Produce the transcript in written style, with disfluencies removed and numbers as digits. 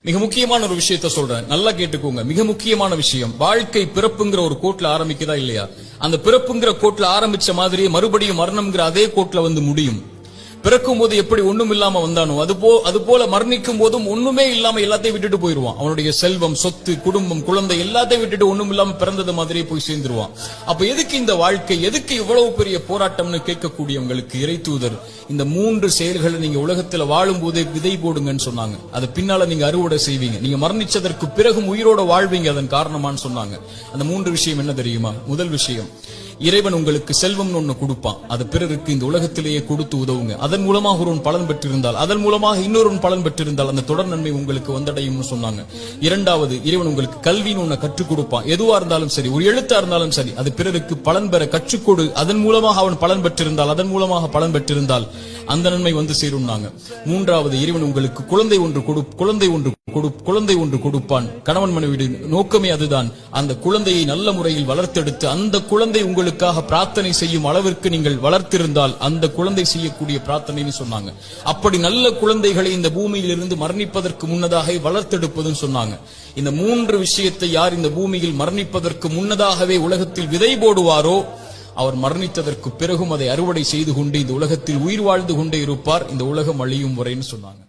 மிக முக்கியமான ஒரு விஷயத்த சொல்றேன், நல்லா கேட்டுக்கோங்க. மிக முக்கியமான விஷயம், வாழ்க்கை பிறப்புங்கிற ஒரு கோட்ல ஆரம்பிக்குதா இல்லையா? அந்த பிறப்புங்கிற கோட்ல ஆரம்பிச்ச மாதிரி மறுபடியும் மரணம்ங்கிற அதே கோட்ல வந்து முடியும். பிறக்கும் போது எப்படி ஒண்ணும் இல்லாம வந்தானோ அது போல மரணிக்கும் போதும் ஒண்ணுமே இல்லாம எல்லாத்தையும் விட்டுட்டு போயிருவான். அவனுடைய செல்வம், சொத்து, குடும்பம், குழந்தை எல்லாத்தையும் விட்டுட்டு ஒண்ணும் இல்லாம பிறந்தது மாதிரியே போய் சேர்ந்துருவான். அப்ப எதுக்கு இந்த வாழ்க்கை, எதுக்கு இவ்வளவு பெரிய போராட்டம்னு கேட்கக்கூடியவங்களுக்கு இறை தூதர் இந்த 3 செயல்களை நீங்க உலகத்துல வாழும் போதே விதை போடுங்கன்னு சொன்னாங்க. அது பின்னால நீங்க அறுவடை செய்வீங்க, நீங்க மரணிச்சதற்கு பிறகும் உயிரோட வாழ்வீங்க, அதன் காரணமான்னு சொன்னாங்க. அந்த 3 விஷயம் என்ன தெரியுமா? முதல் விஷயம், இறைவன் உங்களுக்கு செல்வம் ஒண்ணு கொடுப்பான், அது பிறருக்கு இந்த உலகத்திலேயே கொடுத்து உதவுங்க. அதன் மூலமாக ஒருவன் பலன் பெற்றிருந்தால், அதன் மூலமாக இன்னொருவன் பலன் பெற்றிருந்தால் அந்த தொடர் நன்மை உங்களுக்கு வந்தடையும் சொன்னாங்க. இரண்டாவது, இறைவன் உங்களுக்கு கல்வின்னு ஒண்ணு கற்றுக் கொடுப்பான். எதுவா இருந்தாலும் சரி, ஒரு எழுத்தா இருந்தாலும் சரி, அது பிறருக்கு பலன் பெற கற்றுக்கொடு. அதன் மூலமாக அவன் பலன் பெற்றிருந்தால், அதன் மூலமாக பலன் பெற்றிருந்தால் அந்த நன்மை வந்து சேரும்னாங்க. மூன்றாவது, இறைவன் உங்களுக்கு குழந்தை ஒன்று கொடுப்பான். கணவன் மனைவி நோக்கமே அதுதான். அந்த குழந்தையை நல்ல முறையில் வளர்த்தெடுத்து அந்த குழந்தை உங்களுக்காக பிரார்த்தனை செய்யும் அளவிற்கு நீங்கள் வளர்த்திருந்தால் அந்த குழந்தை செய்யக்கூடிய பிரார்த்தனைன்னு சொன்னாங்க. அப்படி நல்ல குழந்தைகளை இந்த பூமியில் இருந்து மரணிப்பதற்கு முன்னதாக வளர்த்தெடுப்பதுன்னு சொன்னாங்க. இந்த 3 விஷயத்தை யார் இந்த பூமியில் மரணிப்பதற்கு முன்னதாகவே உலகத்தில் விதை போடுவாரோ அவர் மரணித்ததற்கு பிறகும் அதை அறுவடை செய்து கொண்டு இந்த உலகத்தில் உயிர் வாழ்ந்து கொண்டே இருப்பார், இந்த உலகம் அழியும் வரைன்னு சொன்னாங்க.